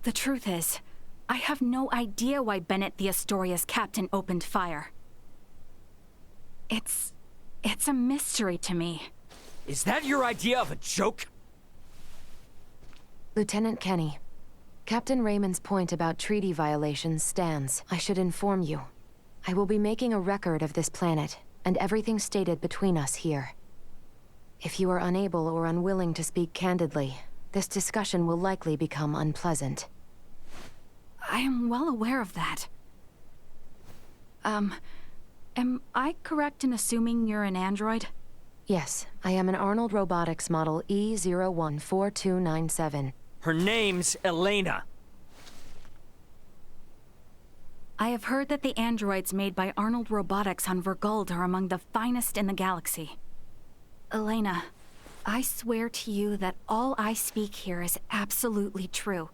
The truth is, I have no idea why Bennett the Astoria's captain opened fire. It's a mystery to me. Is that your idea of a joke? Lieutenant Kenny, Captain Raymond's point about treaty violations stands. I should inform you. I will be making a record of this planet, and everything stated between us here. If you are unable or unwilling to speak candidly, this discussion will likely become unpleasant. I am well aware of that. Am I correct in assuming you're an android? Yes, I am an Arnold Robotics model E014297. Her name's Elena. I have heard that the androids made by Arnold Robotics on Verguld are among the finest in the galaxy. Elena, I swear to you that all I speak here is absolutely true,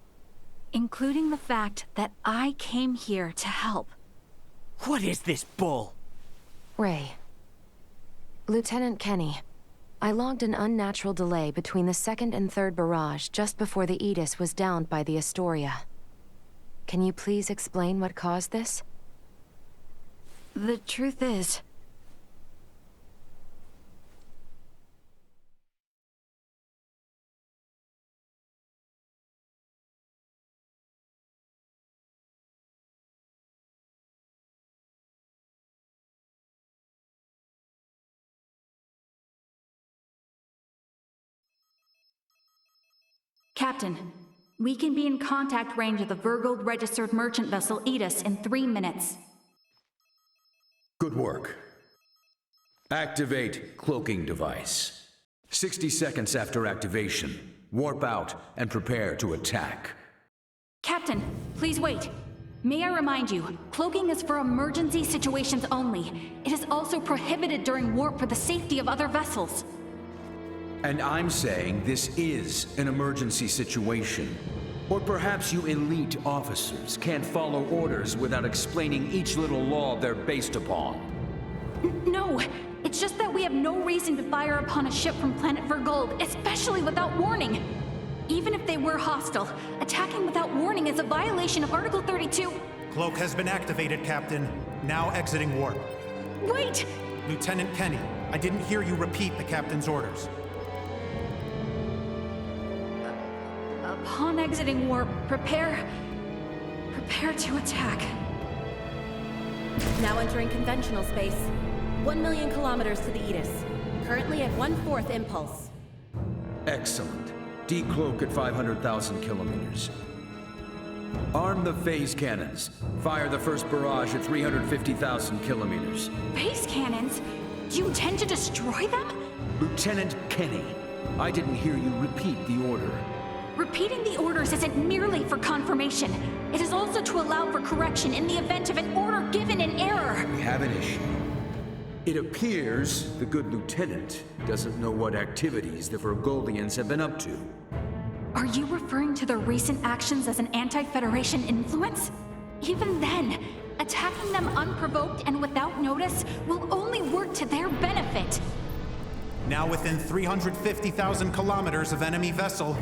including the fact that I came here to help. What is this bull? Ray. Lieutenant Kenny, I logged an unnatural delay between the second and third barrage just before the Aegis was downed by the Astoria. Can you please explain what caused this? The truth is... Captain, we can be in contact range of the Verguld registered merchant vessel Aegis in 3 minutes. Good work. Activate cloaking device. 60 seconds after activation, warp out and prepare to attack. Captain, please wait. May I remind you, cloaking is for emergency situations only. It is also prohibited during warp for the safety of other vessels. And I'm saying this is an emergency situation. Or perhaps you elite officers can't follow orders without explaining each little law they're based upon. No, it's just that we have no reason to fire upon a ship from planet Verguld, especially without warning. Even if they were hostile, attacking without warning is a violation of Article 32. Cloak has been activated, Captain. Now exiting warp. Wait! Lieutenant Kenny, I didn't hear you repeat the Captain's orders. Upon exiting warp, prepare to attack. Now entering conventional space. 1 million kilometers to the Aegis. Currently at 1/4 impulse. Excellent. Decloak at 500,000 kilometers. Arm the phase cannons. Fire the first barrage at 350,000 kilometers. Phase cannons? Do you intend to destroy them? Lieutenant Kenny, I didn't hear you repeat the order. Repeating the orders isn't merely for confirmation. It is also to allow for correction in the event of an order given in error. We have an issue. It appears the good lieutenant doesn't know what activities the Vergoldians have been up to. Are you referring to their recent actions as an anti-Federation influence? Even then, attacking them unprovoked and without notice will only work to their benefit. Now within 350,000 kilometers of enemy vessel.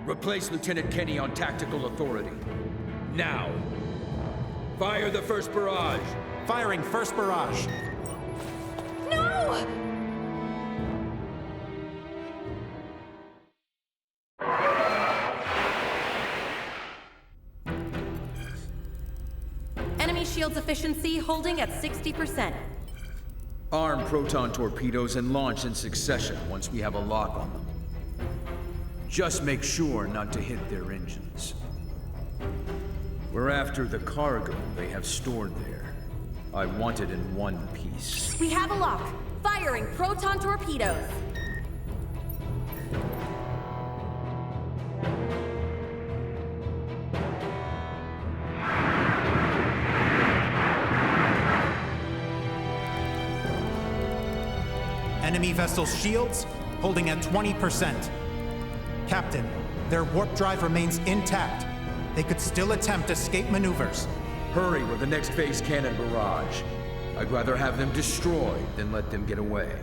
Replace Lieutenant Kenny on tactical authority. Now! Fire the first barrage! Firing first barrage. No! Enemy shields efficiency holding at 60%. Arm proton torpedoes and launch in succession once we have a lock on them. Just make sure not to hit their engines. We're after the cargo they have stored there. I want it in one piece. We have a lock. Firing proton torpedoes. Enemy vessel's shields holding at 20%. Captain, their warp drive remains intact. They could still attempt escape maneuvers. Hurry with the next phase cannon barrage. I'd rather have them destroyed than let them get away.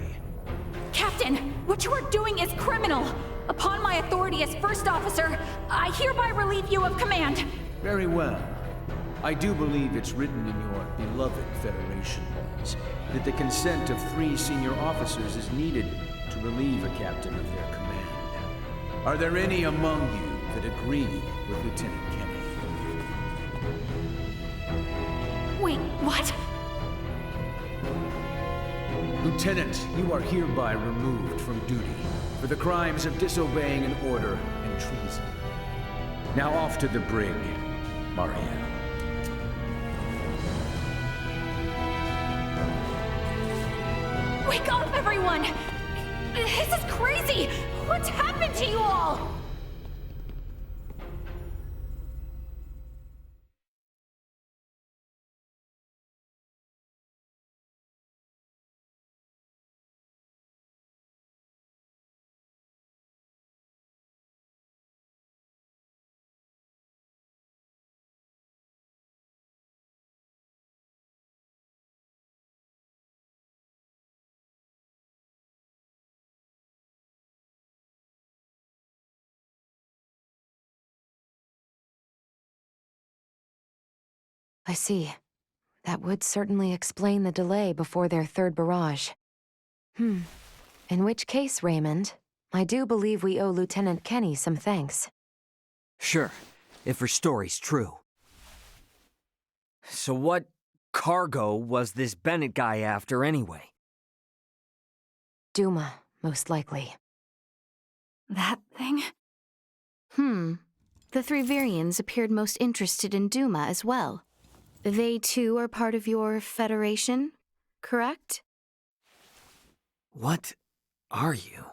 Captain, what you are doing is criminal. Upon my authority as First Officer, I hereby relieve you of command. Very well. I do believe it's written in your beloved Federation laws that the consent of 3 senior officers is needed to relieve a captain of their command. Are there any among you that agree with Lieutenant Kenny? Wait, what? Lieutenant, you are hereby removed from duty for the crimes of disobeying an order and treason. Now off to the brig, Marielle. Wake up, everyone! This is crazy! What's happened to you all? I see. That would certainly explain the delay before their 3rd barrage. In which case, Raymond, I do believe we owe Lieutenant Kenny some thanks. Sure, if her story's true. So what cargo was this Bennett guy after anyway? Duma, most likely. That thing? The 3 Virians appeared most interested in Duma as well. They too are part of your Federation, correct? What are you?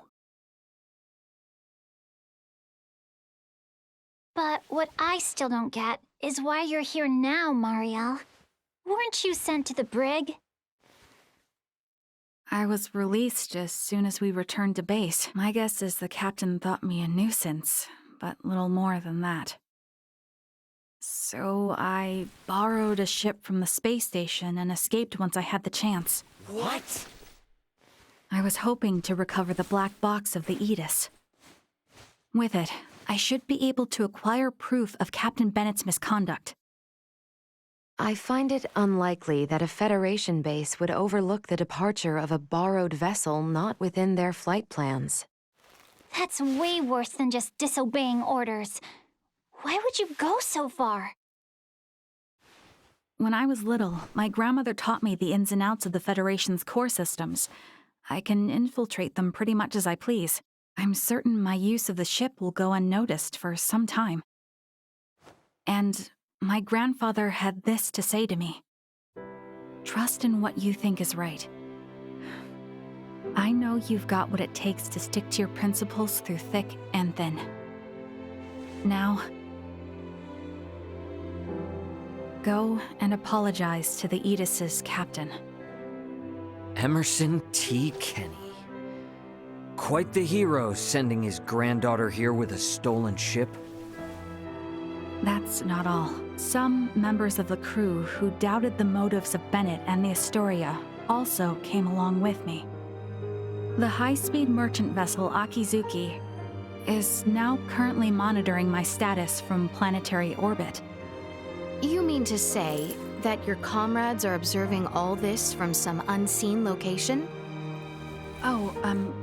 But what I still don't get is why you're here now, Marielle. Weren't you sent to the brig? I was released as soon as we returned to base. My guess is the captain thought me a nuisance, but little more than that. So I borrowed a ship from the space station and escaped once I had the chance. What? I was hoping to recover the black box of the Aegis. With it, I should be able to acquire proof of Captain Bennett's misconduct. I find it unlikely that a Federation base would overlook the departure of a borrowed vessel not within their flight plans. That's way worse than just disobeying orders. Why would you go so far? When I was little, my grandmother taught me the ins and outs of the Federation's core systems. I can infiltrate them pretty much as I please. I'm certain my use of the ship will go unnoticed for some time. And my grandfather had this to say to me. Trust in what you think is right. I know you've got what it takes to stick to your principles through thick and thin. Now, go and apologize to the Aegis's captain. Emerson T. Kenny. Quite the hero sending his granddaughter here with a stolen ship. That's not all. Some members of the crew who doubted the motives of Bennett and the Astoria also came along with me. The high-speed merchant vessel Akizuki is now currently monitoring my status from planetary orbit. You mean to say that your comrades are observing all this from some unseen location? Oh,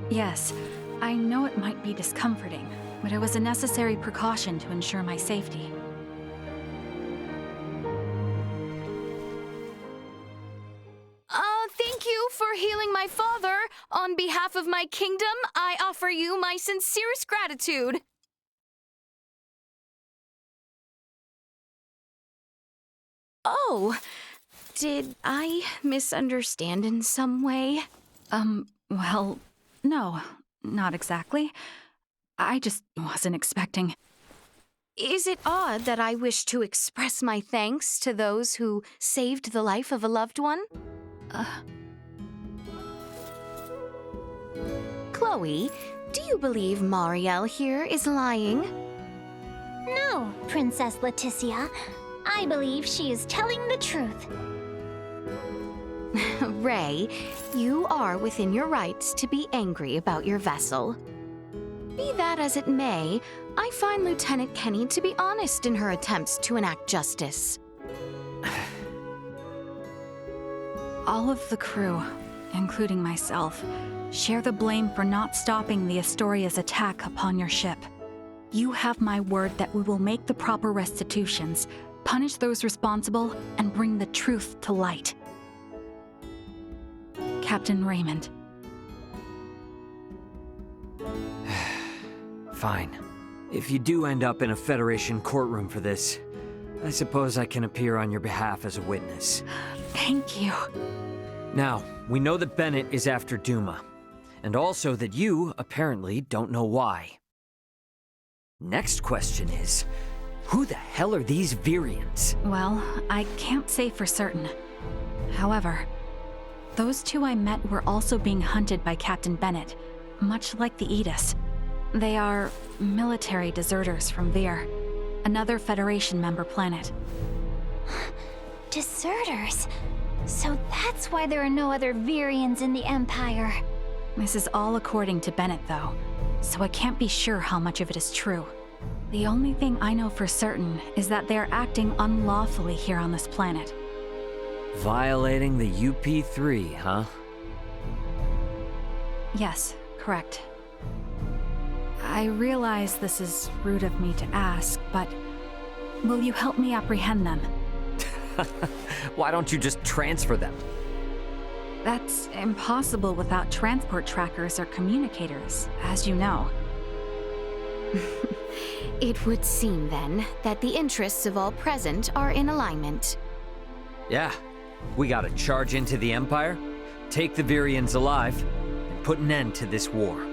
yes. I know it might be discomforting, but it was a necessary precaution to ensure my safety. Thank you for healing my father. On behalf of my kingdom, I offer you my sincerest gratitude. Oh, did I misunderstand in some way? Well, no, not exactly. I just wasn't expecting. Is it odd that I wish to express my thanks to those who saved the life of a loved one? Chloe, do you believe Marielle here is lying? No, Princess Laeticia. I believe she is telling the truth. Ray, you are within your rights to be angry about your vessel. Be that as it may, I find Lieutenant Kenny to be honest in her attempts to enact justice. All of the crew, including myself, share the blame for not stopping the Astoria's attack upon your ship. You have my word that we will make the proper restitutions, punish those responsible, and bring the truth to light. Captain Raymond. Fine. If you do end up in a Federation courtroom for this, I suppose I can appear on your behalf as a witness. Thank you. Now, we know that Bennett is after Duma, and also that you, apparently, don't know why. Next question is, who the hell are these Virians? Well, I can't say for certain. However, those two I met were also being hunted by Captain Bennett, much like the Aegis. They are military deserters from Vir, another Federation member planet. Deserters? So that's why there are no other Virians in the Empire. This is all according to Bennett, though, so I can't be sure how much of it is true. The only thing I know for certain is that they are acting unlawfully here on this planet. Violating the UP3, huh? Yes, correct. I realize this is rude of me to ask, but will you help me apprehend them? Why don't you just transfer them? That's impossible without transport trackers or communicators, as you know. It would seem, then, that the interests of all present are in alignment. Yeah. We gotta charge into the Empire, take the Virians alive, and put an end to this war.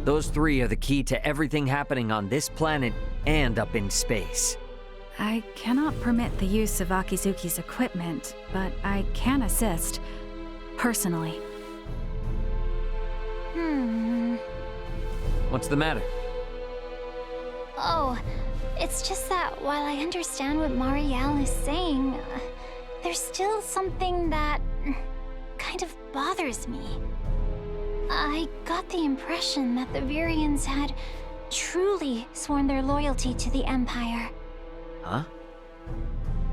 Those three are the key to everything happening on this planet and up in space. I cannot permit the use of Akizuki's equipment, but I can assist, personally. What's the matter? Oh, it's just that while I understand what Marielle is saying, there's still something that kind of bothers me. I got the impression that the Virians had truly sworn their loyalty to the Empire. Huh?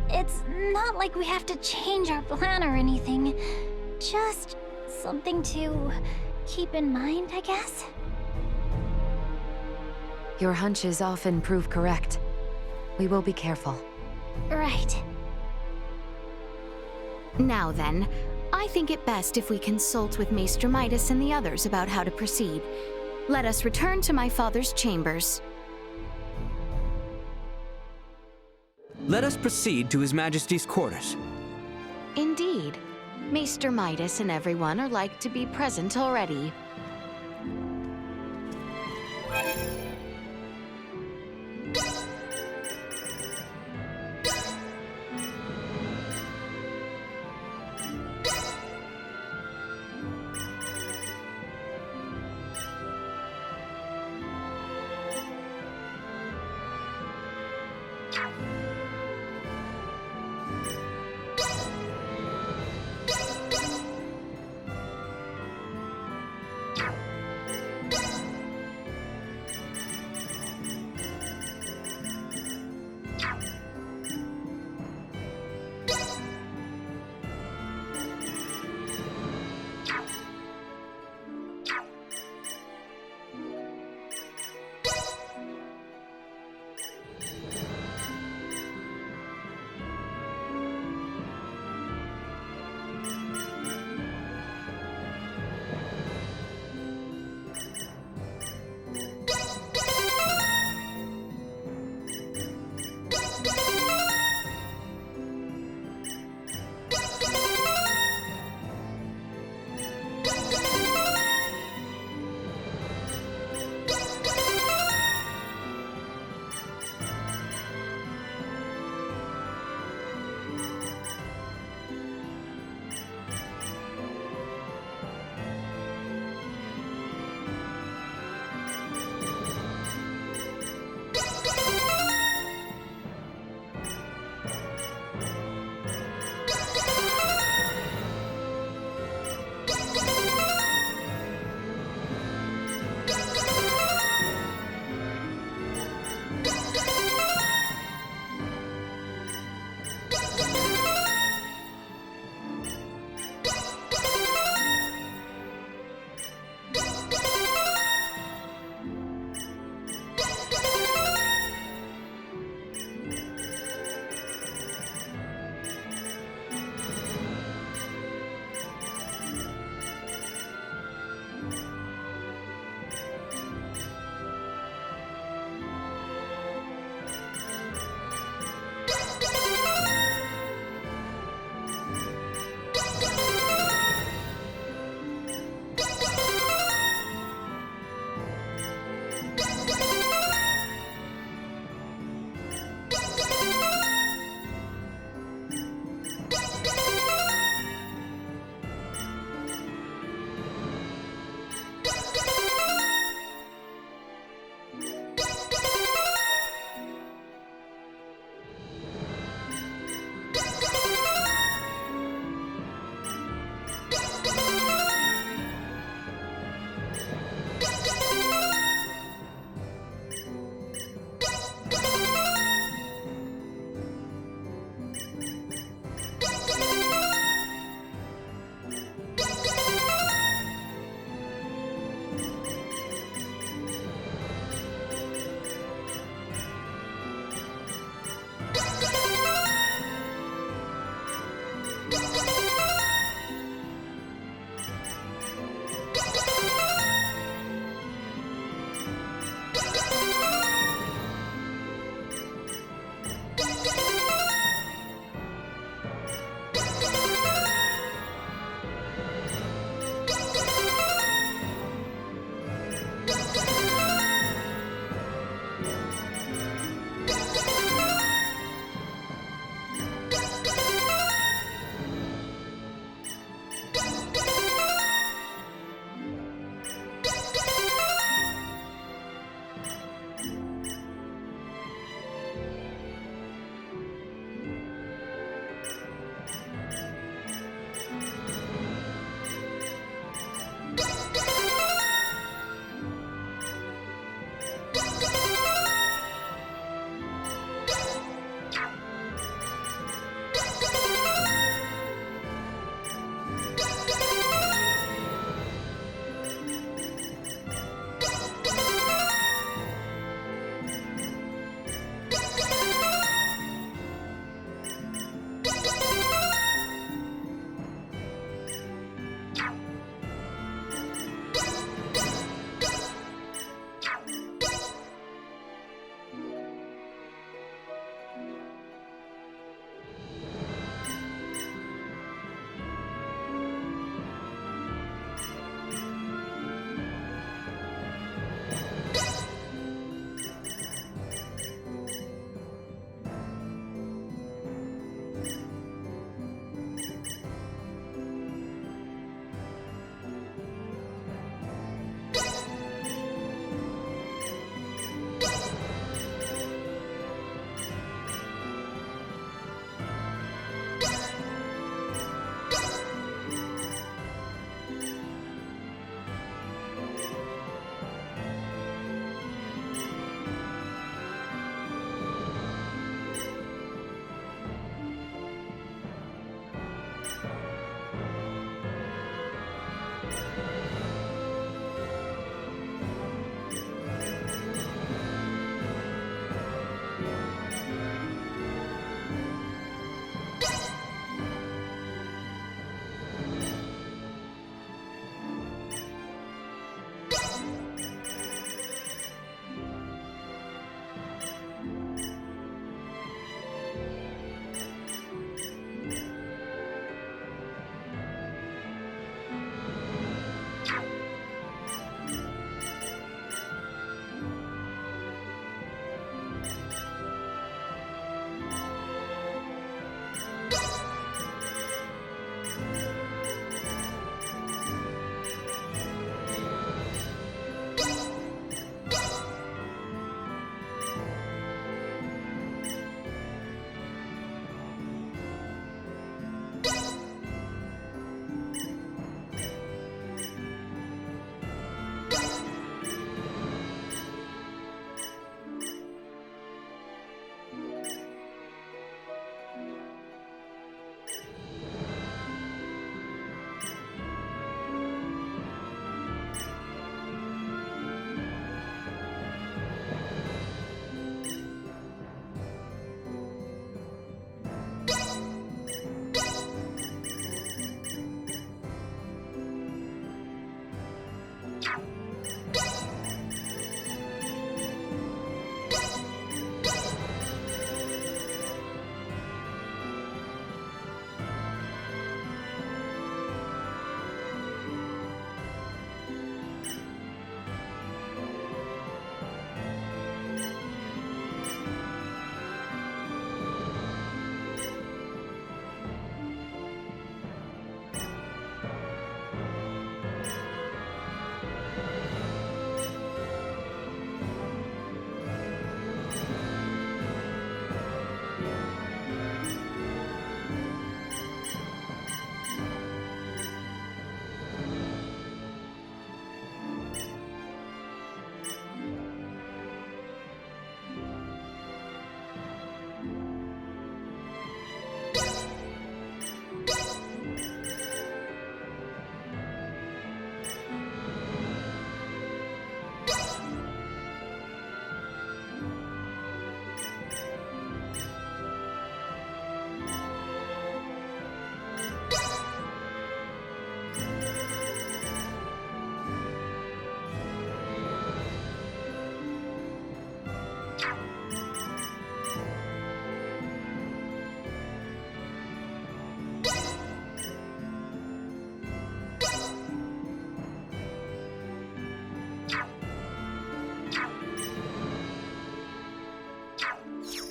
It's not like we have to change our plan or anything. Just something to keep in mind, I guess? Your hunches often prove correct. We will be careful. Right. Now then, I think it best if we consult with Maester Midas and the others about how to proceed. Let us return to my father's chambers. Let us proceed to His Majesty's quarters. Indeed. Maester Midas and everyone are like to be present already.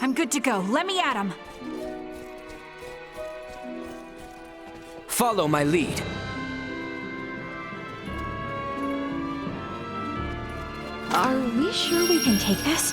I'm good to go. Let me at him. Follow my lead. Are we sure we can take this?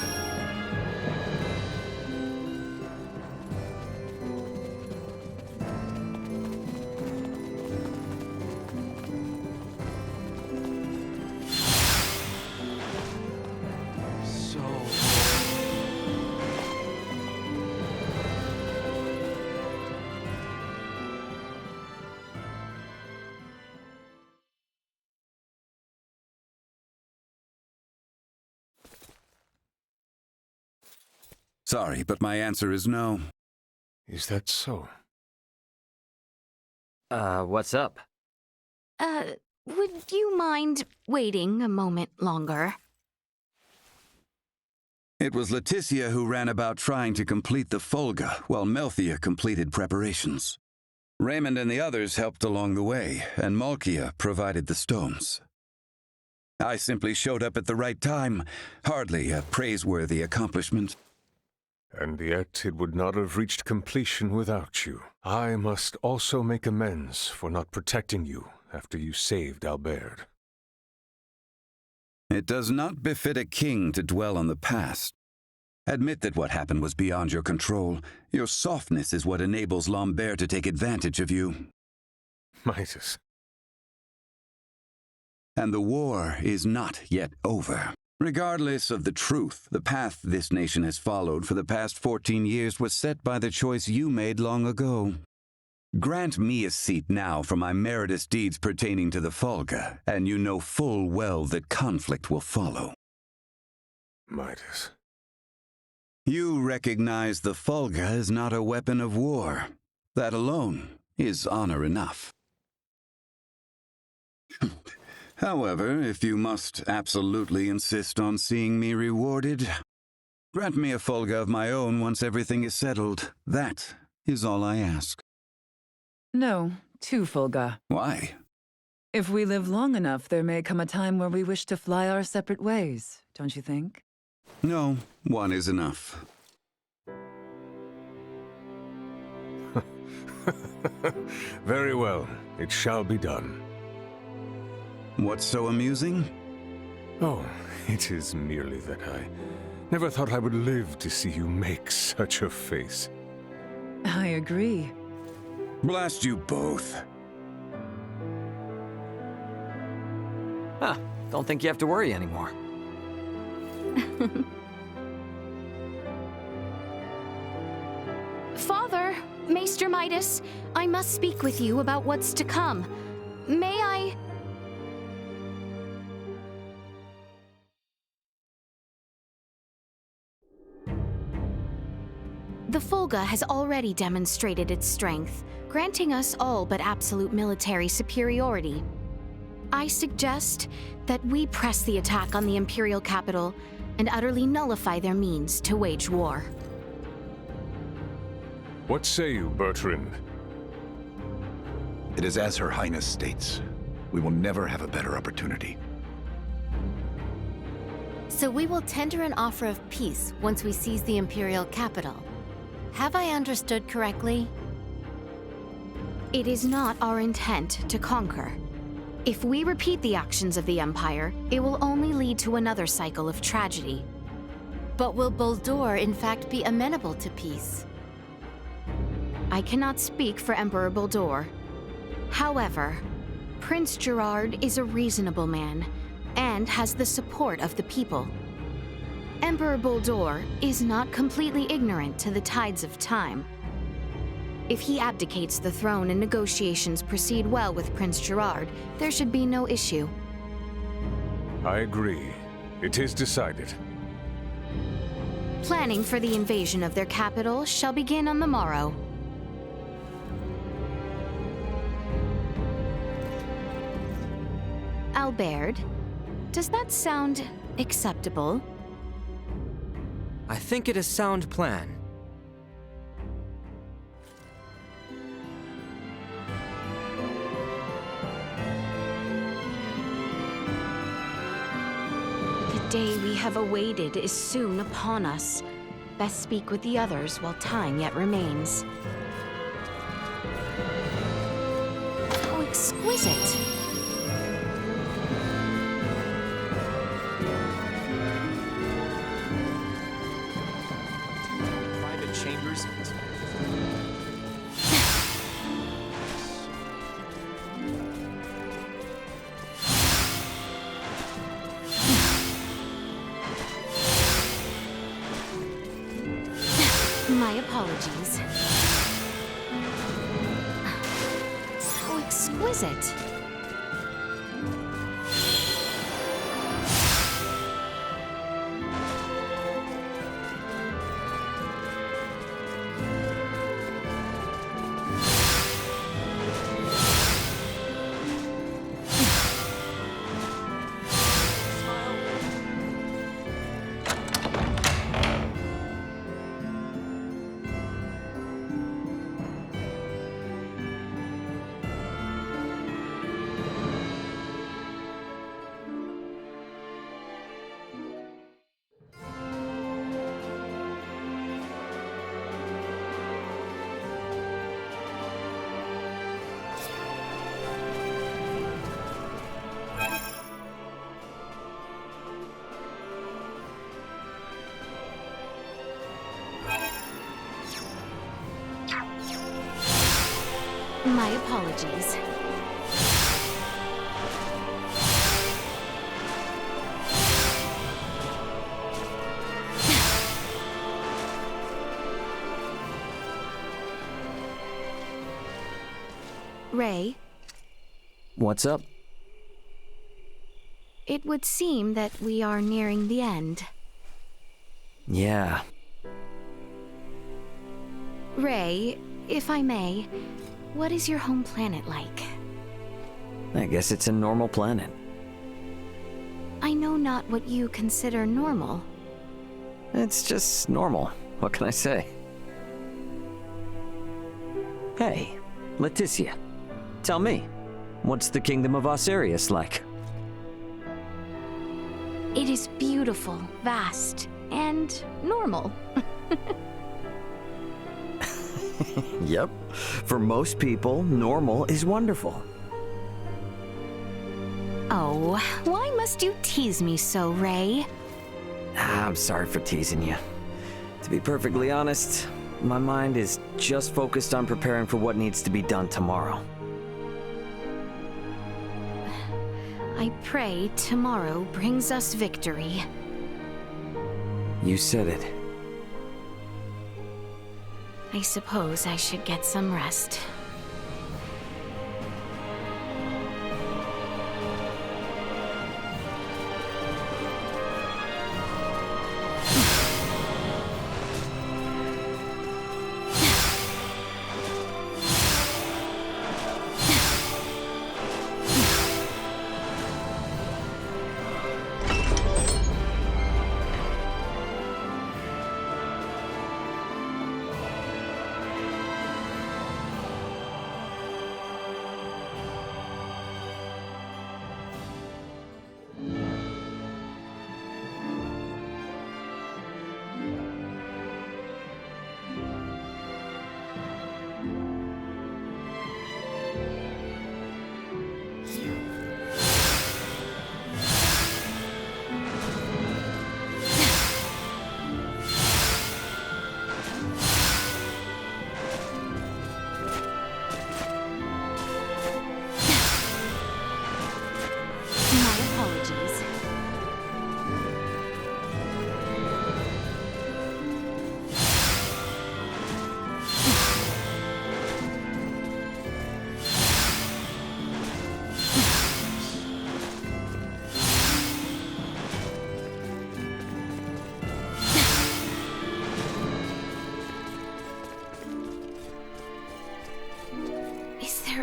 Sorry, but my answer is no. Is that so? What's up? Would you mind waiting a moment longer? It was Laeticia who ran about trying to complete the Folga, while Melthia completed preparations. Raymond and the others helped along the way, and Malkia provided the stones. I simply showed up at the right time, hardly a praiseworthy accomplishment. And yet it would not have reached completion without you. I must also make amends for not protecting you after you saved Albert. It does not befit a king to dwell on the past. Admit that what happened was beyond your control. Your softness is what enables Lambert to take advantage of you. Midas. And the war is not yet over. Regardless of the truth, the path this nation has followed for the past 14 years was set by the choice you made long ago. Grant me a seat now for my meritorious deeds pertaining to the Folga, and you know full well that conflict will follow. Midas. You recognize the Folga is not a weapon of war. That alone is honor enough. However, if you must absolutely insist on seeing me rewarded, grant me a Folga of my own once everything is settled. That is all I ask. No, 2 Folga. Why? If we live long enough, there may come a time where we wish to fly our separate ways, don't you think? No, 1 is enough. Very well, it shall be done. What's so amusing? Oh, it is merely that I Never thought I would live to see you make such a face. I agree. Blast you both. Huh, don't think you have to worry anymore. Father, Maester Midas, I must speak with you about what's to come. May I... The Fulga has already demonstrated its strength, granting us all but absolute military superiority. I suggest that we press the attack on the Imperial capital and utterly nullify their means to wage war. What say you, Bertrand? It is as Her Highness states. We will never have a better opportunity. So we will tender an offer of peace once we seize the Imperial capital. Have I understood correctly? It is not our intent to conquer. If we repeat the actions of the Empire, it will only lead to another cycle of tragedy. But will Boldur in fact be amenable to peace? I cannot speak for Emperor Boldur. However, Prince Gerard is a reasonable man and has the support of the people. Emperor Boldur is not completely ignorant to the tides of time. If he abdicates the throne and negotiations proceed well with Prince Gerard, there should be no issue. I agree. It is decided. Planning for the invasion of their capital shall begin on the morrow. Albert, does that sound acceptable? I think it a sound plan. The day we have awaited is soon upon us. Best speak with the others while time yet remains. How exquisite! Chambers. My apologies. How exquisite. My apologies. Ray? What's up? It would seem that we are nearing the end. Yeah. Ray, if I may, what is your home planet like? I guess it's a normal planet. I know not what you consider normal. It's just normal. What can I say? Hey, Laeticia. Tell me, what's the kingdom of Osirius like? It is beautiful, vast, and normal. Yep. For most people, normal is wonderful. Oh, why must you tease me so, Ray? I'm sorry for teasing you. To be perfectly honest, my mind is just focused on preparing for what needs to be done tomorrow. I pray tomorrow brings us victory. You said it. I suppose I should get some rest.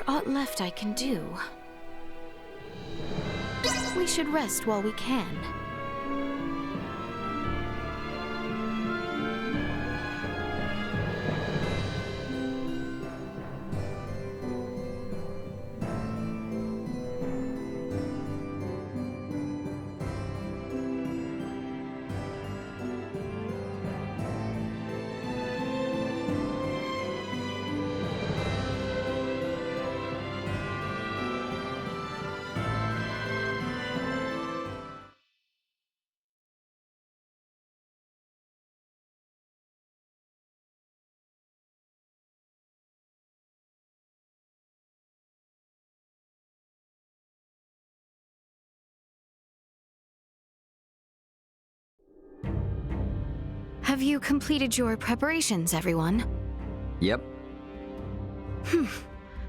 Aught left I can do. We should rest while we can. Have you completed your preparations, everyone? Yep.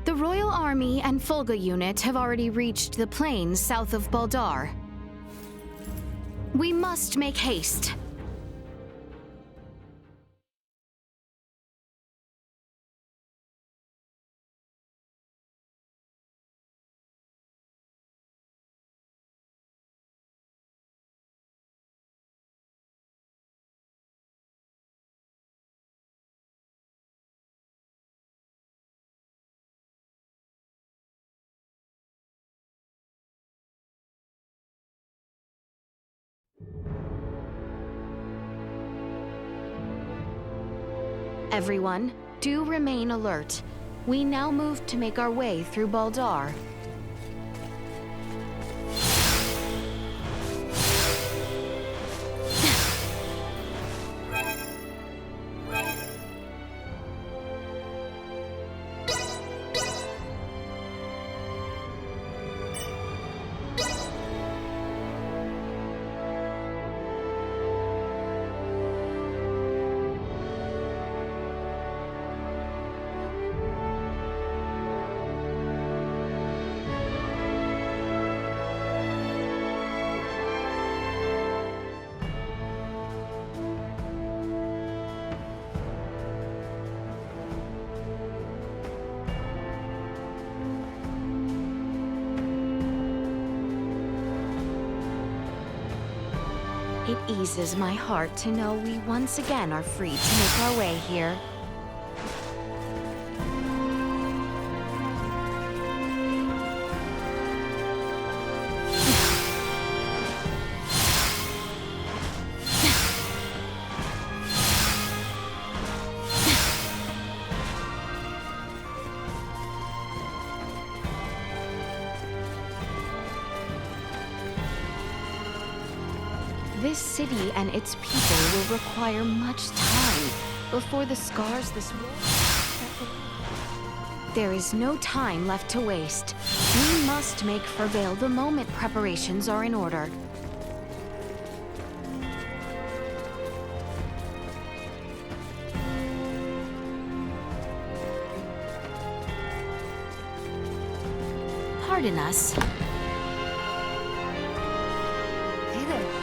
The Royal Army and Fulga unit have already reached the plains south of Baldar. We must make haste. Everyone, do remain alert. We now move to make our way through Baldar. It eases my heart to know we once again are free to make our way here. This city and its people will require much time before the scars this war... There is no time left to waste. We must make Fervale the moment preparations are in order. Pardon us. Hey there.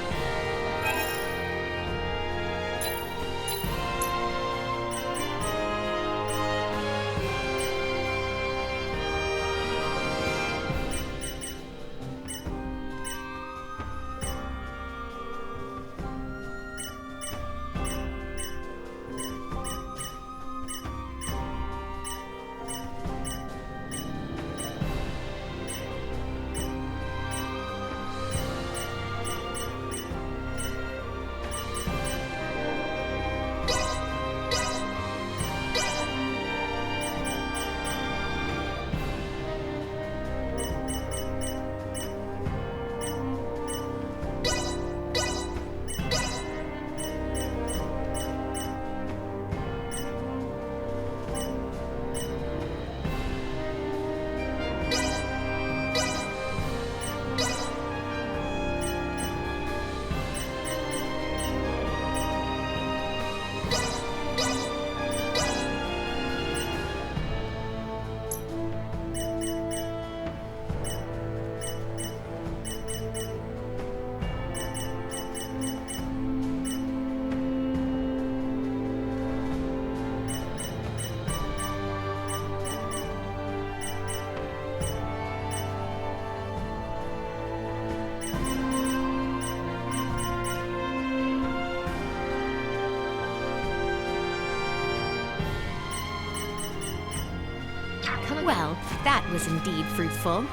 Well, that was indeed fruitful.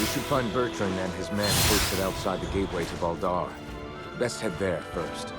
We should find Bertrand and his men posted outside the gateway to Valdar. Best head there first.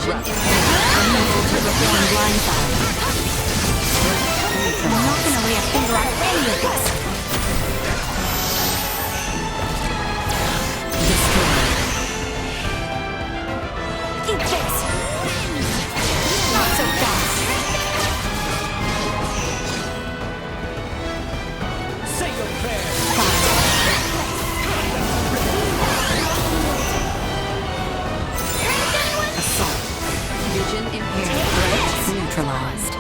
Vision unable to perform blindside. I'm not gonna lay a finger on any of this. Eat this! Not so fast! Say your prayers! Assault. Vision impaired. Threat neutralized.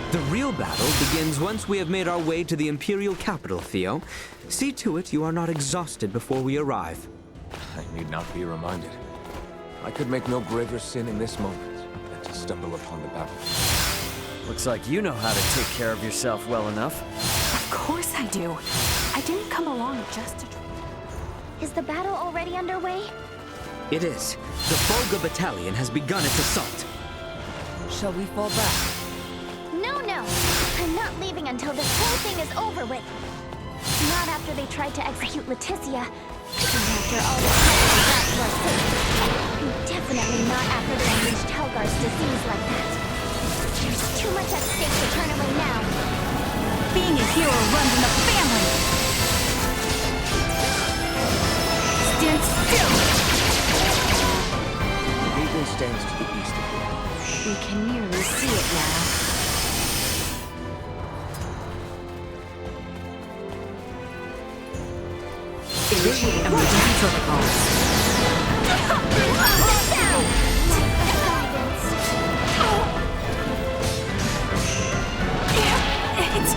The real battle begins once we have made our way to the Imperial capital, Theo. See to it you are not exhausted before we arrive. I need not be reminded. I could make no graver sin in this moment than to stumble upon the battle. Looks like you know how to take care of yourself well enough. Of course I do. I didn't come along just to... Is the battle already underway? It is. The Volga battalion has begun its assault. Shall we fall back? No. I'm not leaving until this whole thing is over with. Not after they tried to execute Laeticia. And after all the trouble we brought to our city. And definitely not after they unleashed Helgar's disease like that. There's too much at stake to turn away now. Being a hero runs in the family! Stand still! The gateway stands to the east of here. We can nearly see it now. Initiate emergency protocols. It's...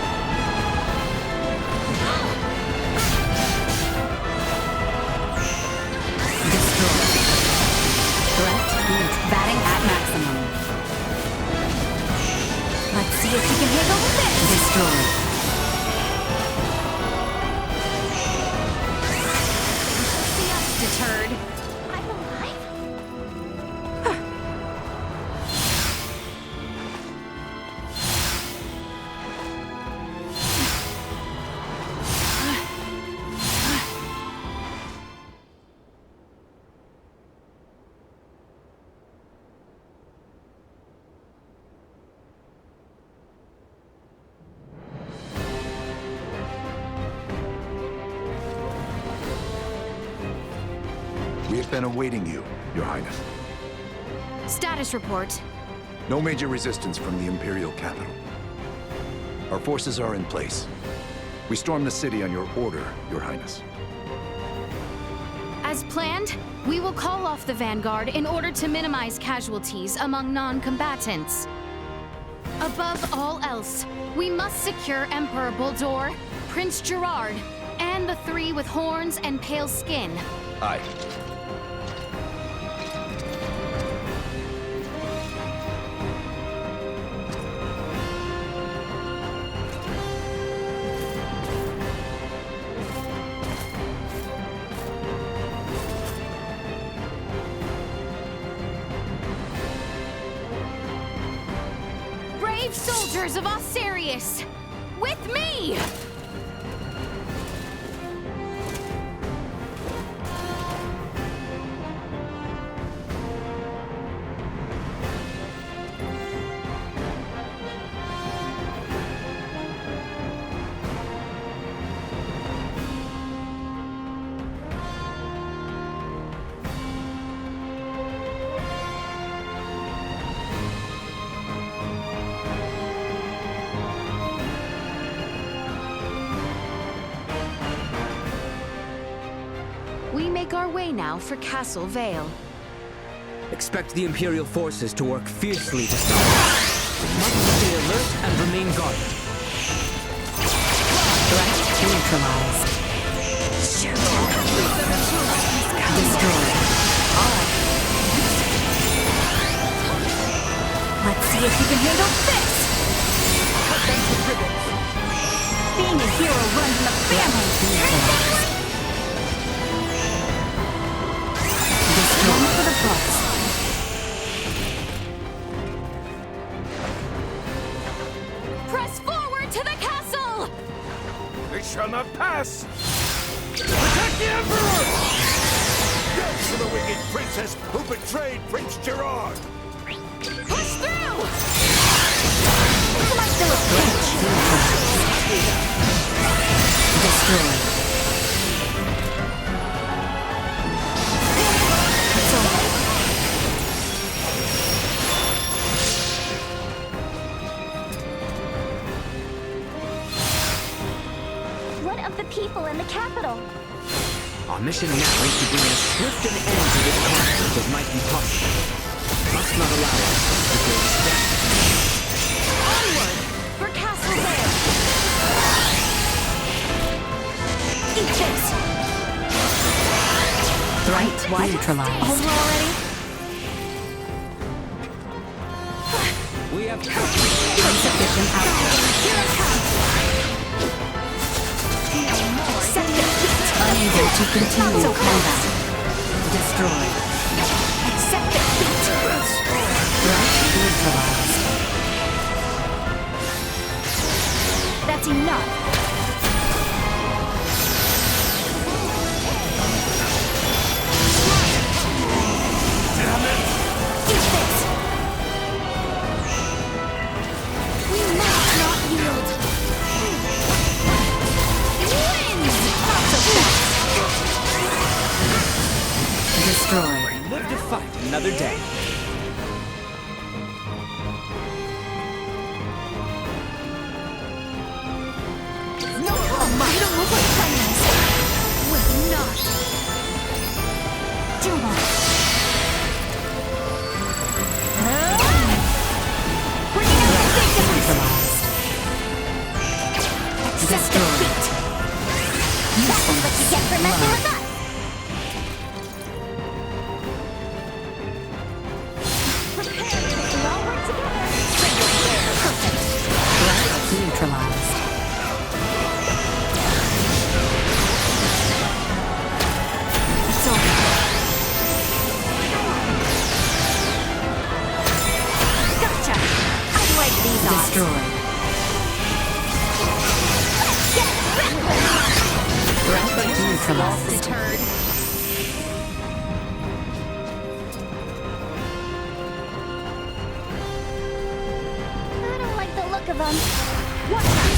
Destroy. Threat batting at maximum. Let's see if we can handle this. Destroy. Deterred. I'm alive? We have been awaiting you, Your Highness. Status report. No major resistance from the Imperial capital. Our forces are in place. We stormed the city on your order, Your Highness. As planned, we will call off the Vanguard in order to minimize casualties among non-combatants. Above all else, we must secure Emperor Buldur, Prince Gerard, and the three with horns and pale skin. Aye. Brave soldiers of Osirius, with me! make our way now for Castle Vale. Expect the Imperial forces to work fiercely to stop us. We must stay alert and remain guarded. Threat neutralized. Destroyed. Let's see if you can handle this! Being a hero runs in the family! Destroyed for the books. Press forward to the castle! They shall not pass! Protect the Emperor! Death to the wicked princess who betrayed Prince Gerard! Push through! Come on, Philip! Destroyed. What of the people in the capital? Our mission now is to bring as swift an end to this conflict as might be possible. Must not allow us to go to step. Onward for Castle Vale! Eat this! Threat neutralized. Over already? We have insufficient output. Here it comes! Unable to continue combat. Destroyed. Accept defeat. Threat neutralized. That's enough. Damn it! Eat this. We must not yield! Destroyed. Live to fight another day. No, I don't look like friends. Will not! Do not. Bringing out the neutralized. Accept defeat. That's what you get for messing with us. Neutralized. It's over. Gotcha! I like these odds. Destroyed. Threat neutralized. I don't like the look of them. Watch out!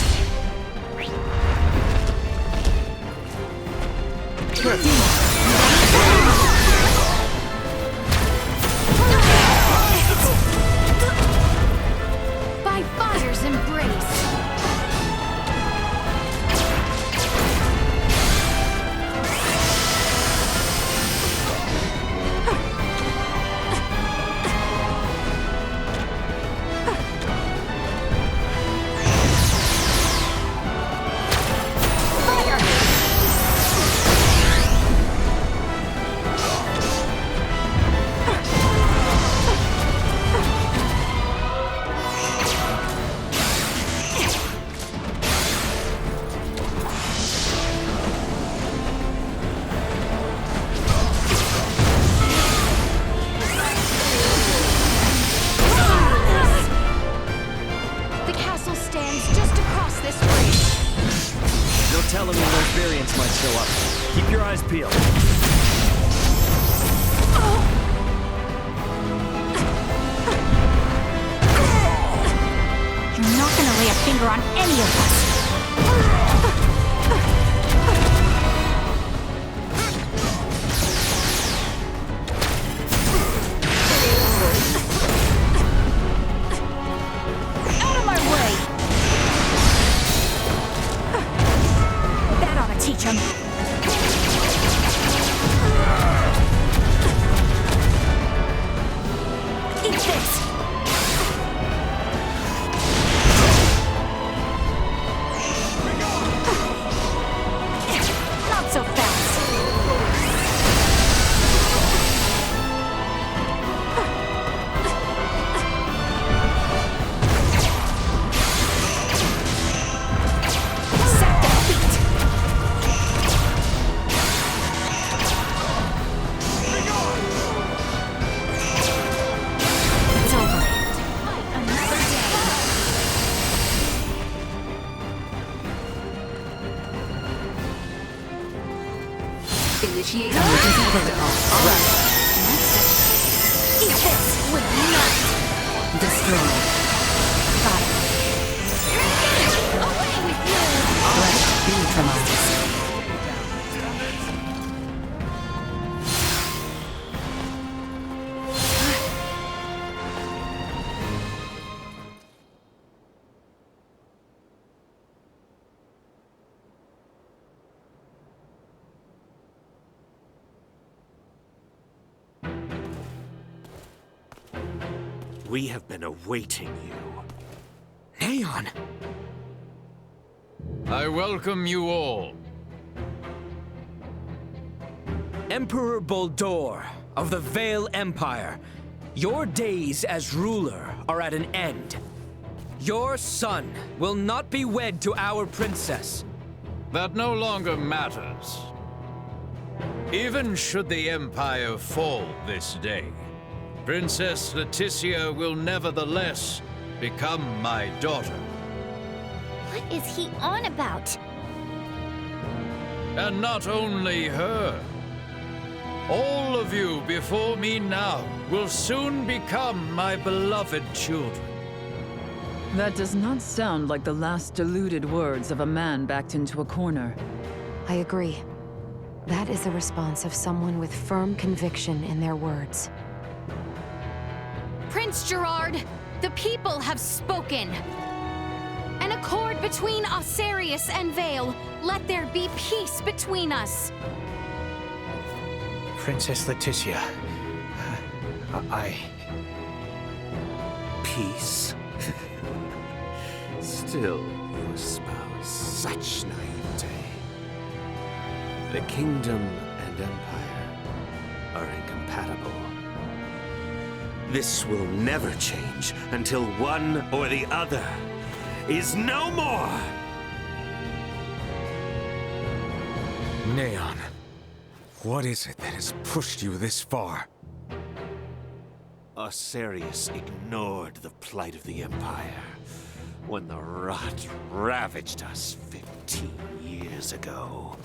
By fire's embrace! Telling me those variants might show up. Keep your eyes peeled. You're not gonna lay a finger on any of us. Out of my way! That ought to teach him. Initiate emergency protocol. Right. Eat this with nut! Destroy. Got it. Away with you! Threat neutralized. We have been awaiting you. Neon! I welcome you all. Emperor Boldor of the Vale Empire, your days as ruler are at an end. Your son will not be wed to our princess. That no longer matters. Even should the Empire fall this day, Princess Laeticia will nevertheless become my daughter. What is he on about? And not only her. All of you before me now will soon become my beloved children. That does not sound like the last deluded words of a man backed into a corner. I agree. That is the response of someone with firm conviction in their words. Prince Gerard, the people have spoken. An accord between Osarius and Vale. Let there be peace between us. Princess Laeticia, Peace? Still, you espouse such naivete. The kingdom and empire are incompatible. This will never change until one or the other is no more! Neon, what is it that has pushed you this far? Osarius ignored the plight of the Empire when the rot ravaged us 15 years ago.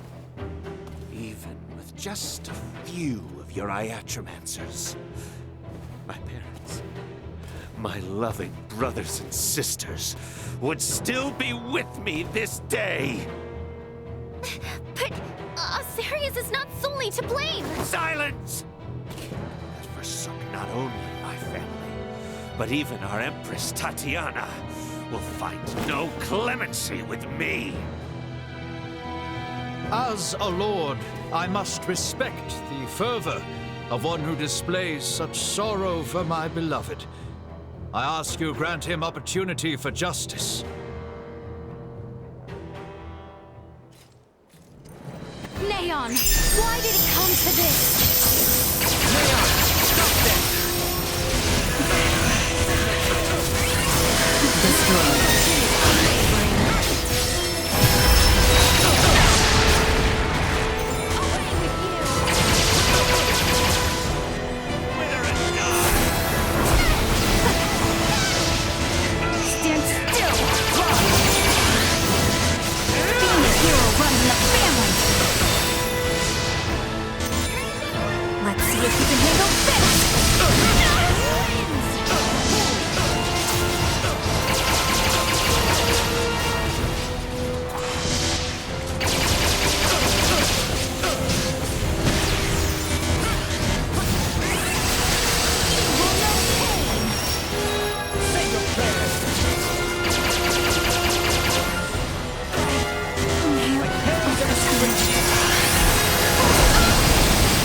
Even with just a few of your iatromancers, my parents, my loving brothers and sisters would still be with me this day. But Osarius is not solely to blame! Silence! That forsook not only my family, but even our Empress Tatiana will find no clemency with me. As a lord, I must respect the fervor of one who displays such sorrow for my beloved. I ask you grant him opportunity for justice. Neon, why did it come to this? Neon, stop this! Stand still! Being a hero running the family! Let's see if you can handle this!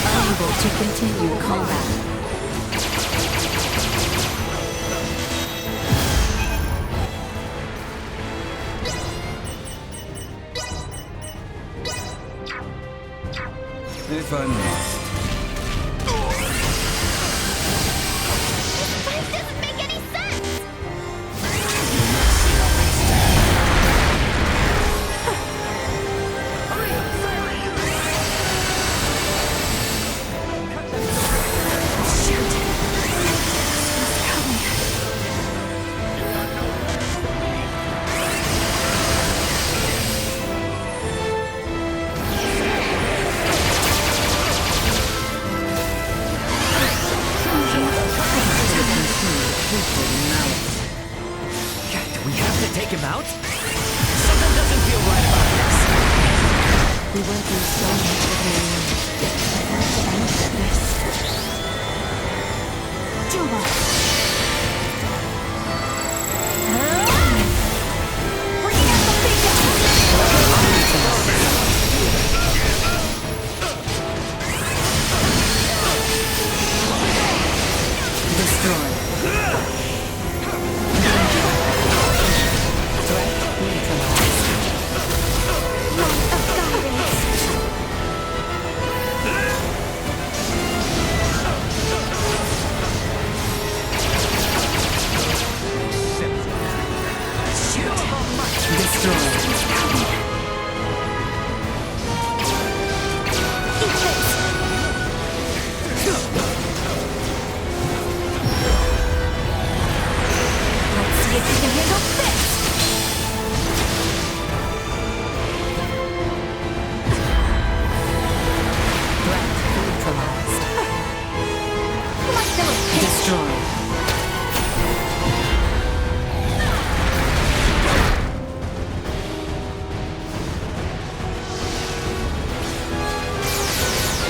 Unable to continue combat. If I must. This doesn't make any sense! to take him out? Something doesn't feel right about this. We went through so much with Marielle. What's the end of this? Juba! Bringing out the big guy! Destroyed. Threat neutralized. Light of guidance! Destroyed. Let's see if you can handle this! Threat neutralized. Like those pitch! Destroyed.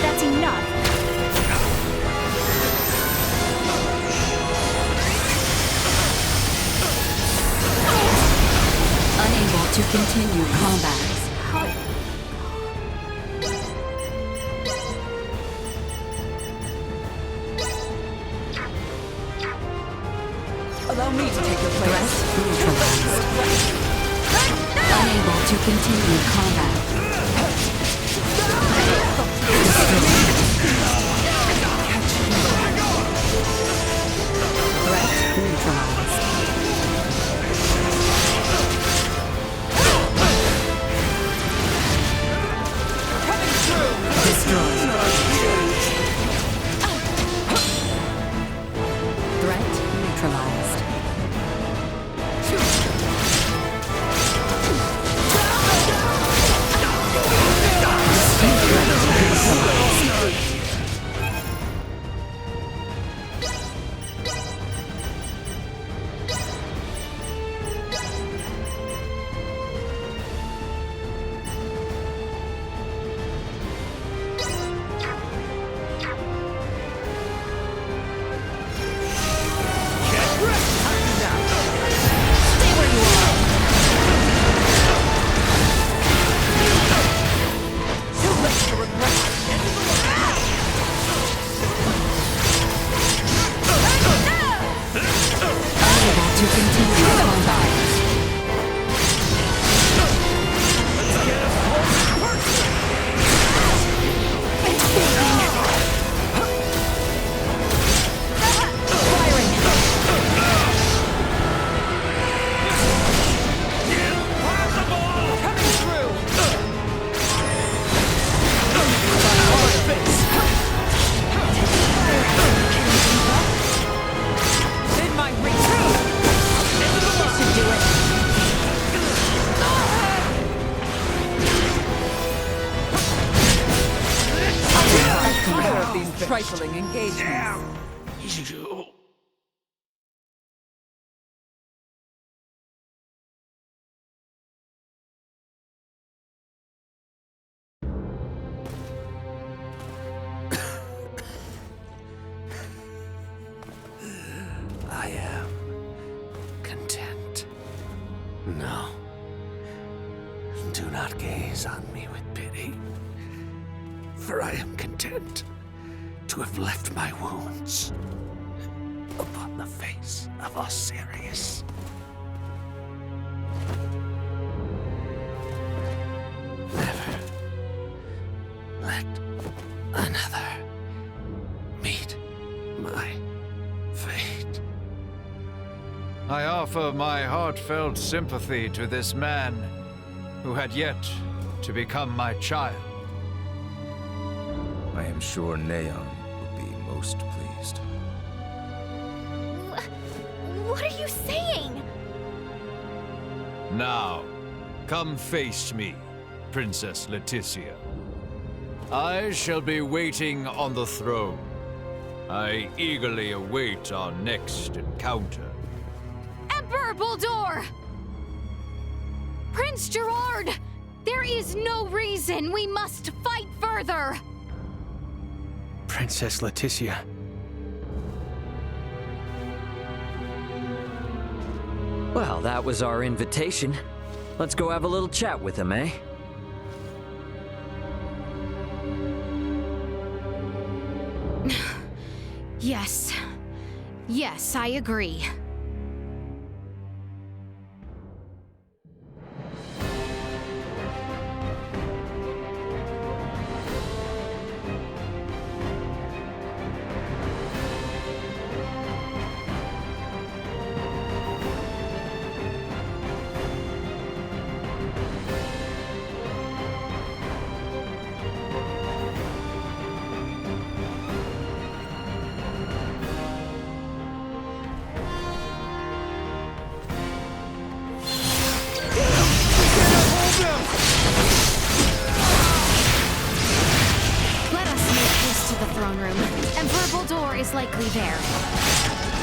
That's enough! Unable to continue combat. Allow me to take your place. Threat neutralized. Unable to continue combat. Destroyed. Threat neutralized. Destroyed. Threat neutralized. Trifling engagements. I am content. No. Do not gaze on me with pity. For I am content to have left my wounds upon the face of Osiris. Never let another meet my fate. I offer my heartfelt sympathy to this man who had yet to become my child. I am sure Neon will be most pleased. What are you saying? Now, come face me, Princess Laeticia. I shall be waiting on the throne. I eagerly await our next encounter. Emperor Bulldor! Prince Gerard! There is no reason we must fight further! Princess Laeticia. Well, that was our invitation. Let's go have a little chat with him, eh? Yes. Yes, I agree. Let us make haste to the throne room. Emperor Boldur is likely there.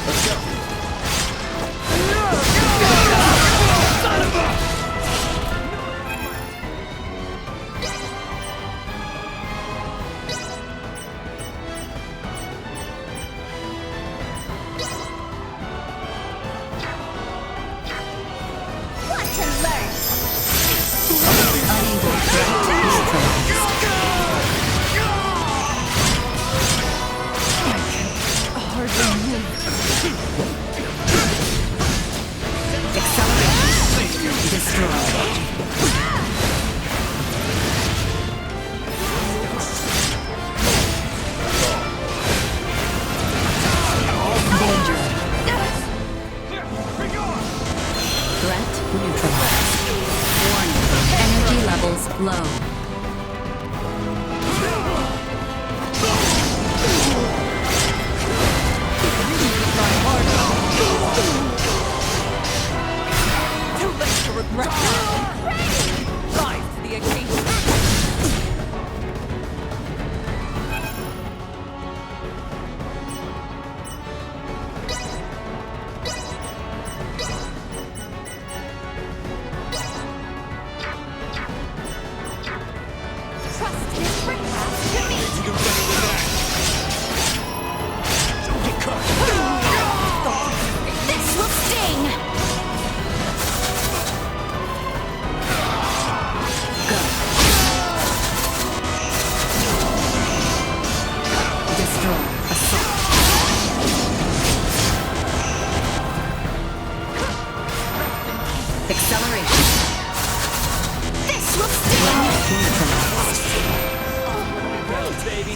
Let's go. Want to learn? Energy levels low. Too late to regret. Rise to the occasion. Trust his wrath to me. You do better than that. Don't get caught. This will sting! Destroy. Assault. Acceleration. This will sting! Well, baby.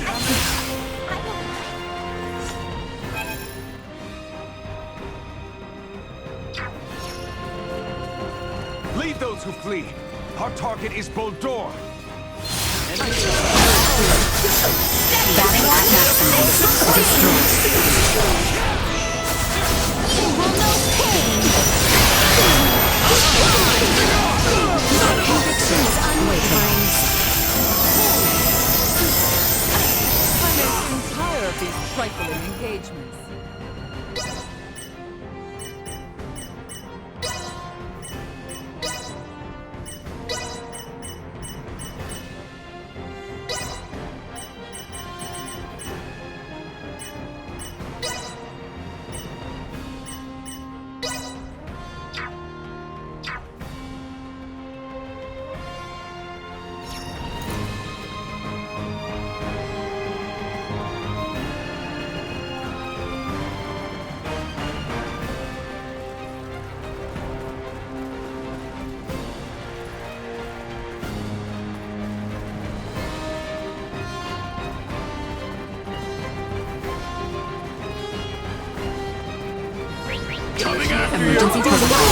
Leave those who flee. Our target is Boldur. Batting at maximum. Destroy. You will know pain! My conviction is unwavering. I may soon tire of these trifling engagements. Emergency protocol.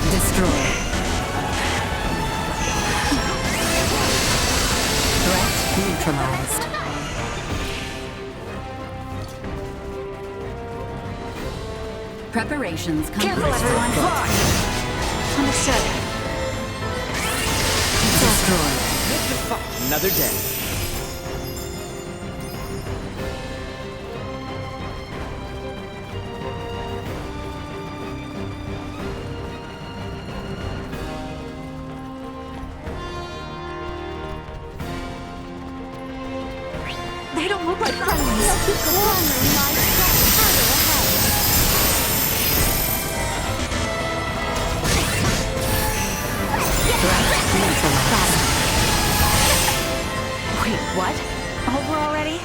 Destroy. Threat neutralized. Preparations complete. Careful, everyone. Understood. Destroy. Another day. hope our friendlies will keep cornering my steps further ahead. Wait, what? Over already?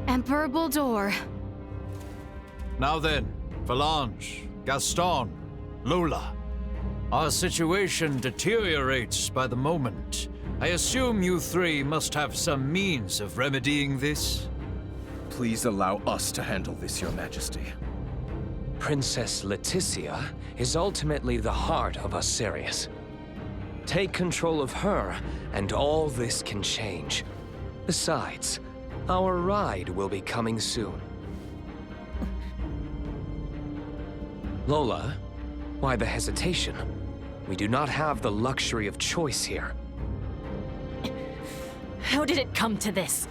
Emperor Buldur. Now then, Valange, Gaston, Lola. Our situation deteriorates by the moment. I assume you three must have some means of remedying this? Please allow us to handle this, Your Majesty. Princess Laeticia is ultimately the heart of Osirius. Take control of her, and all this can change. Besides, our ride will be coming soon. Lola, why the hesitation? We do not have the luxury of choice here. How did it come to this?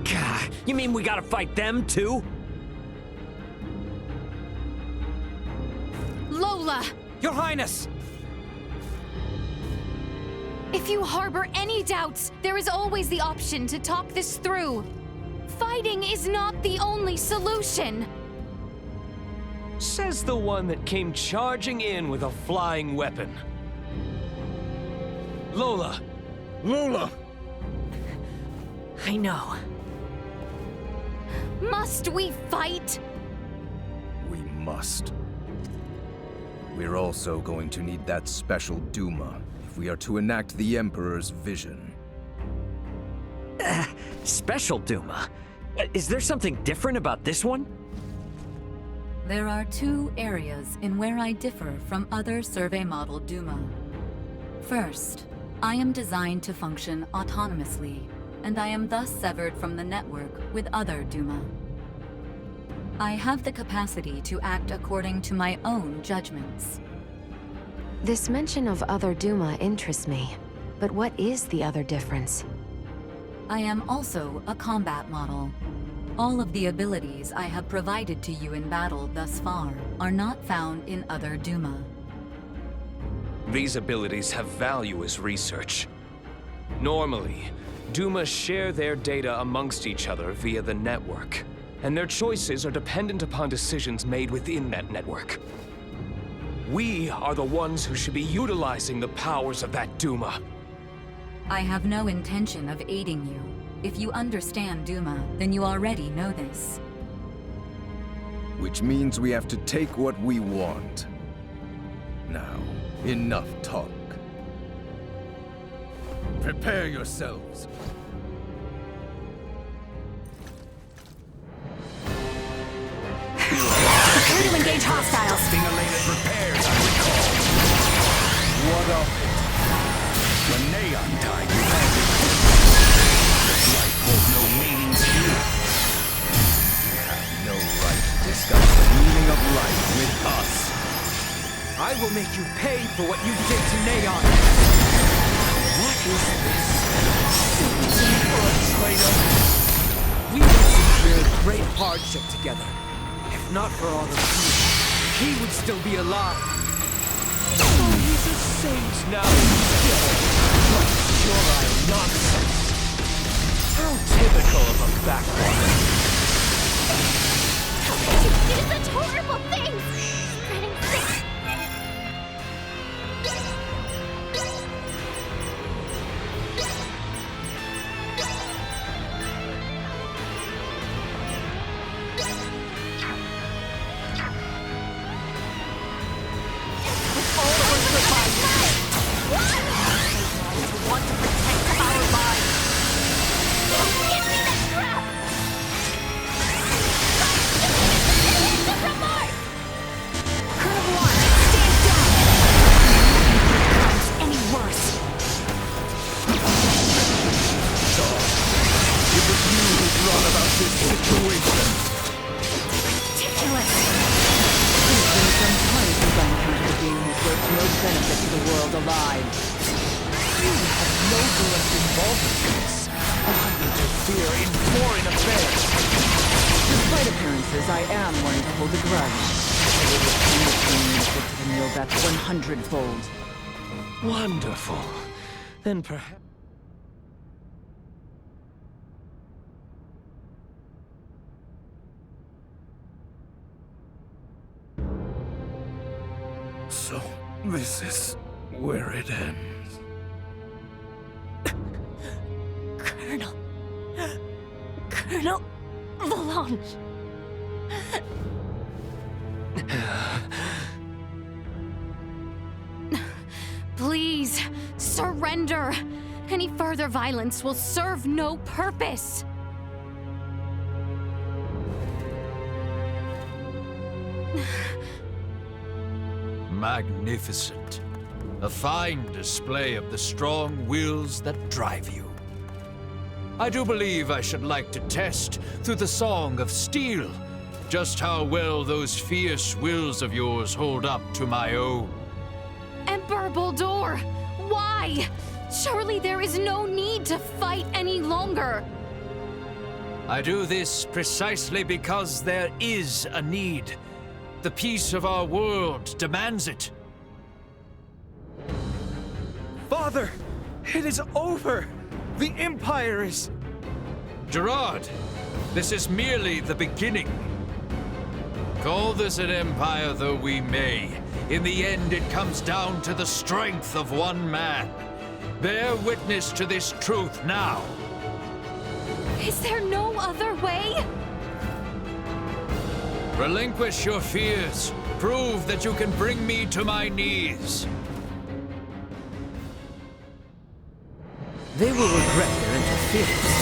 God, you mean we gotta fight them too? Lola! Your Highness! If you harbor any doubts, there is always the option to talk this through. Fighting is not the only solution. Says the one that came charging in with a flying weapon. Lola! Lola! I know. Must we fight? We must. We're also going to need that special Duma if we are to enact the Emperor's vision. Special Duma? Is there something different about this one? There are two areas in where I differ from other survey model Duma. First, I am designed to function autonomously, and I am thus severed from the network with other Duma. I have the capacity to act according to my own judgments. This mention of other Duma interests me, but what is the other difference? I am also a combat model. All of the abilities I have provided to you in battle thus far are not found in other Duma. These abilities have value as research. Normally, Duma share their data amongst each other via the network, and their choices are dependent upon decisions made within that network. We are the ones who should be utilizing the powers of that Duma. I have no intention of aiding you. If you understand Duma, then you already know this. Which means we have to take what we want. Now, enough talk. Prepare yourselves. Prepare to engage hostiles. Stimulated repairs, I recall. What of it? When Neon died, you had it. Life holds no meanings here. You have no right to discuss the meaning of life with us. I will make you pay for what you did to Neon. What is this? Sympathy for a traitor? We would secure great hardship together. If not for all of you, he would still be alive. Oh, he's a saint now instead. But sure I am nonsense. How typical of a backwater. How could you do such horrible things? Spreading sick. Colonel benefit to the world alive. You have no direct involvement in this. Why interfere in foreign affairs? Despite appearances, I am one to hold a grudge. I will return the pain inflicted and yield back 100-fold. Wonderful. Then perhaps... So, this is where it ends. Colonel Valanche. Please, surrender. Any further violence will serve no purpose. Magnificent. A fine display of the strong wills that drive you. I do believe I should like to test, through the Song of Steel, just how well those fierce wills of yours hold up to my own. Emperor Boldur, why? Surely there is no need to fight any longer. I do this precisely because there is a need. The peace of our world demands it. Father, it is over. The Empire is... Gerard, this is merely the beginning. Call this an empire though we may, in the end it comes down to the strength of one man. Bear witness to this truth now. Is there no other way? Relinquish your fears. Prove that you can bring me to my knees. They will regret their interference.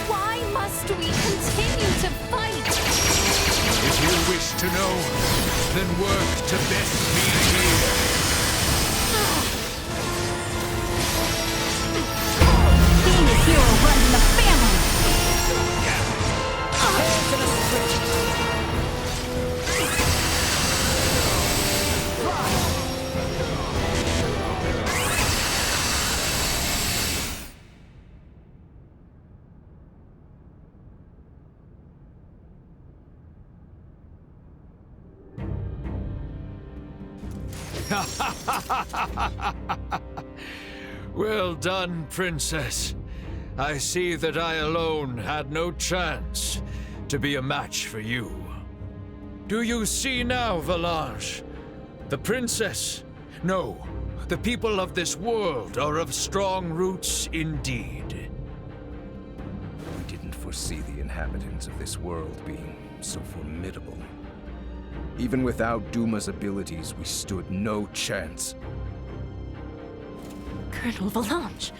Why must we continue to fight? If you wish to know, then work to best me here. Being a hero runs in the family. Hands in a switch. Well done, Princess. I see that I alone had no chance to be a match for you. Do you see now, Valanche? The Princess, no, the people of this world are of strong roots indeed. We didn't foresee the inhabitants of this world being so formidable. Even without Duma's abilities, we stood no chance. Colonel Valanche.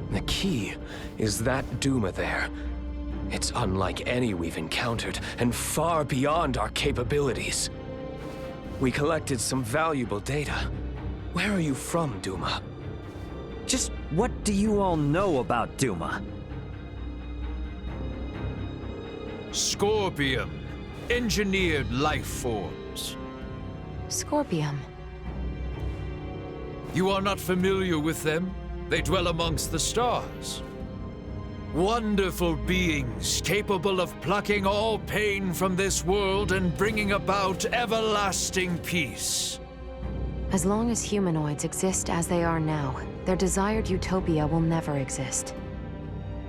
The key is that Duma there. It's unlike any we've encountered, and far beyond our capabilities. We collected some valuable data. Where are you from, Duma? Just what do you all know about Duma? Scorpium. Engineered life forms. Scorpium. You are not familiar with them? They dwell amongst the stars. Wonderful beings capable of plucking all pain from this world and bringing about everlasting peace. As long as humanoids exist as they are now, their desired utopia will never exist.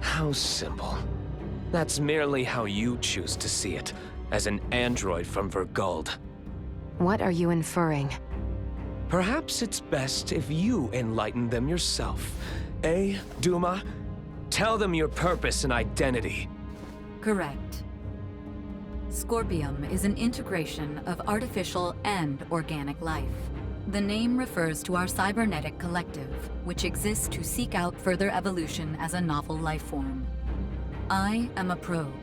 How simple. That's merely how you choose to see it, as an android from Verguld. What are you inferring? Perhaps it's best if you enlighten them yourself. Eh, Duma? Tell them your purpose and identity. Correct. Scorpium is an integration of artificial and organic life. The name refers to our cybernetic collective, which exists to seek out further evolution as a novel life form. I am a probe,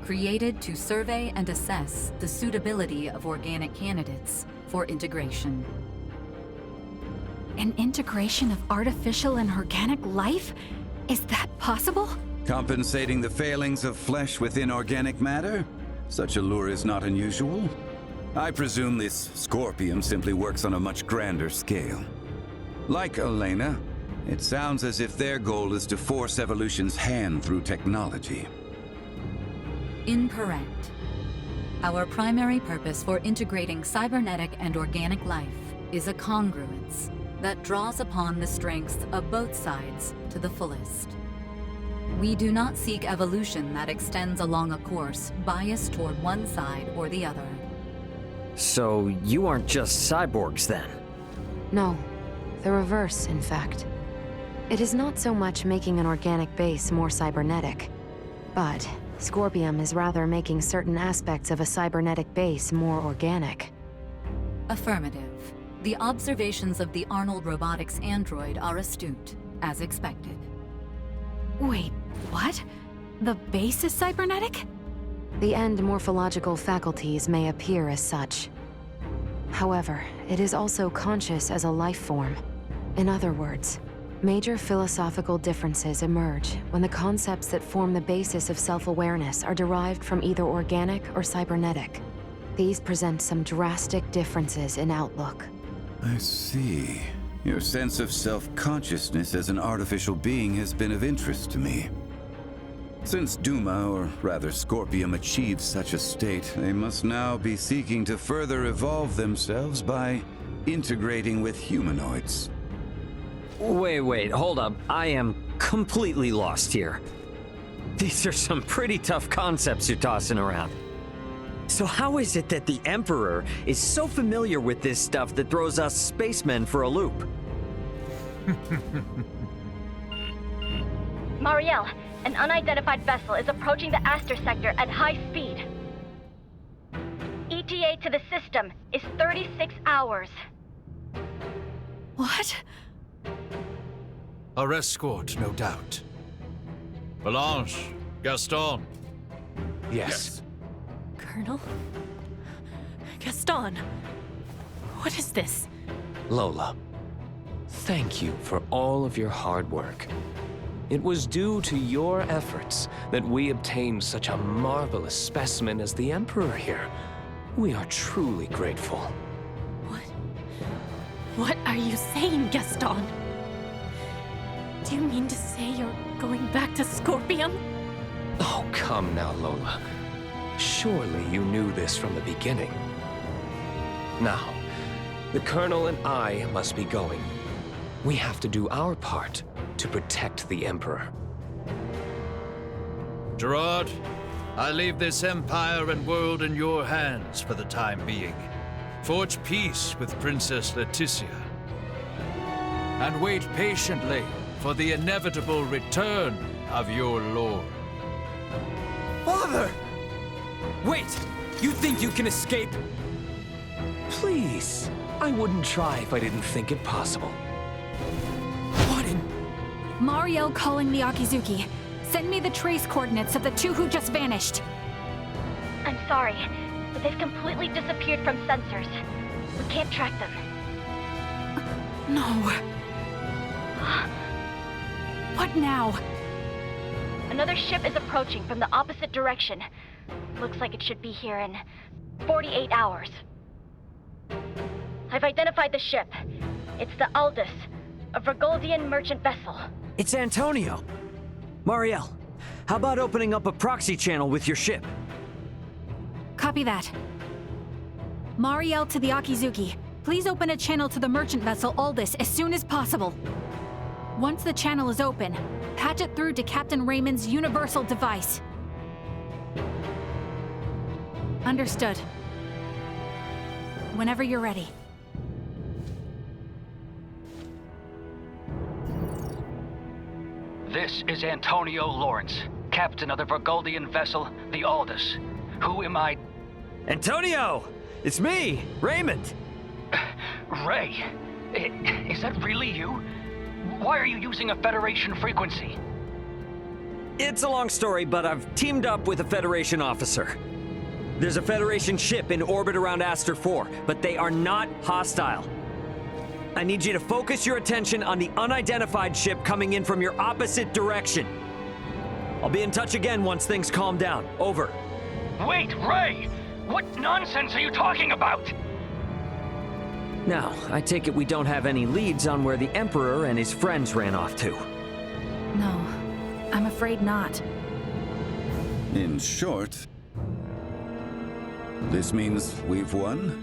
created to survey and assess the suitability of organic candidates for integration. An integration of artificial and organic life? Is that possible? Compensating the failings of flesh with inorganic matter? Such a lure is not unusual. I presume this scorpium simply works on a much grander scale. Like Elena, it sounds as if their goal is to force evolution's hand through technology. Incorrect. Our primary purpose for integrating cybernetic and organic life is a congruence that draws upon the strengths of both sides to the fullest. We do not seek evolution that extends along a course biased toward one side or the other. So you aren't just cyborgs then? No, the reverse, in fact. It is not so much making an organic base more cybernetic, but Scorpium is rather making certain aspects of a cybernetic base more organic. Affirmative. The observations of the Arnold Robotics android are astute, as expected. Wait, what? The base is cybernetic? The end morphological faculties may appear as such. However, it is also conscious as a life form. In other words, major philosophical differences emerge when the concepts that form the basis of self-awareness are derived from either organic or cybernetic. These present some drastic differences in outlook. I see. Your sense of self-consciousness as an artificial being has been of interest to me. Since Duma, or rather Scorpium, achieved such a state, they must now be seeking to further evolve themselves by integrating with humanoids. Wait, hold up. I am completely lost here. These are some pretty tough concepts you're tossing around. So how is it that the Emperor is so familiar with this stuff that throws us spacemen for a loop? Marielle, an unidentified vessel is approaching the Aster sector at high speed. ETA to the system is 36 hours. What? Our escort, no doubt. Blanche, Gaston. Yes. Colonel? Gaston? What is this? Lola, thank you for all of your hard work. It was due to your efforts that we obtained such a marvelous specimen as the Emperor here. We are truly grateful. What are you saying, Gaston? Do you mean to say you're going back to Scorpium? Oh, come now, Lola. Surely you knew this from the beginning. Now, the Colonel and I must be going. We have to do our part to protect the Emperor. Gerard, I leave this empire and world in your hands for the time being. Forge peace with Princess Laeticia. And wait patiently for the inevitable return of your lord. Father! Wait! You think you can escape? Please. I wouldn't try if I didn't think it possible. What in... Marielle calling the Akizuki. Send me the trace coordinates of the two who just vanished. I'm sorry, but they've completely disappeared from sensors. We can't track them. No. What now? Another ship is approaching from the opposite direction. Looks like it should be here in 48 hours. I've identified the ship. It's the Aldous, a Vergoldian merchant vessel. It's Antonio. Marielle, how about opening up a proxy channel with your ship? Copy that. Marielle to the Akizuki. Please open a channel to the merchant vessel Aldous as soon as possible. Once the channel is open, patch it through to Captain Raymond's universal device. Understood. Whenever you're ready. This is Antonio Lawrence, captain of the Vergoldian vessel, the Aldous. Who am I? Antonio! It's me, Raymond! Ray, is that really you? Why are you using a Federation frequency? It's a long story, but I've teamed up with a Federation officer. There's a Federation ship in orbit around Aster 4, but they are not hostile. I need you to focus your attention on the unidentified ship coming in from your opposite direction. I'll be in touch again once things calm down. Over. Wait, Ray! What nonsense are you talking about? Now, I take it we don't have any leads on where the Emperor and his friends ran off to. No, I'm afraid not. In short, this means we've won?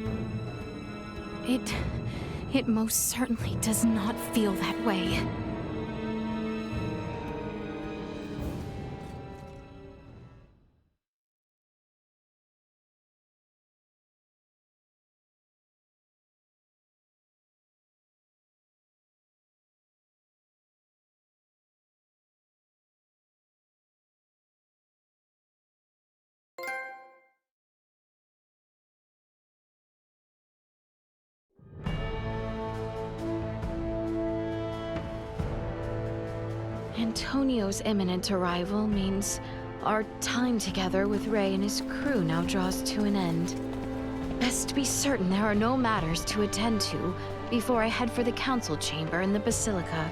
It most certainly does not feel that way. Antonio's imminent arrival means our time together with Ray and his crew now draws to an end. Best be certain there are no matters to attend to before I head for the council chamber in the Basilica.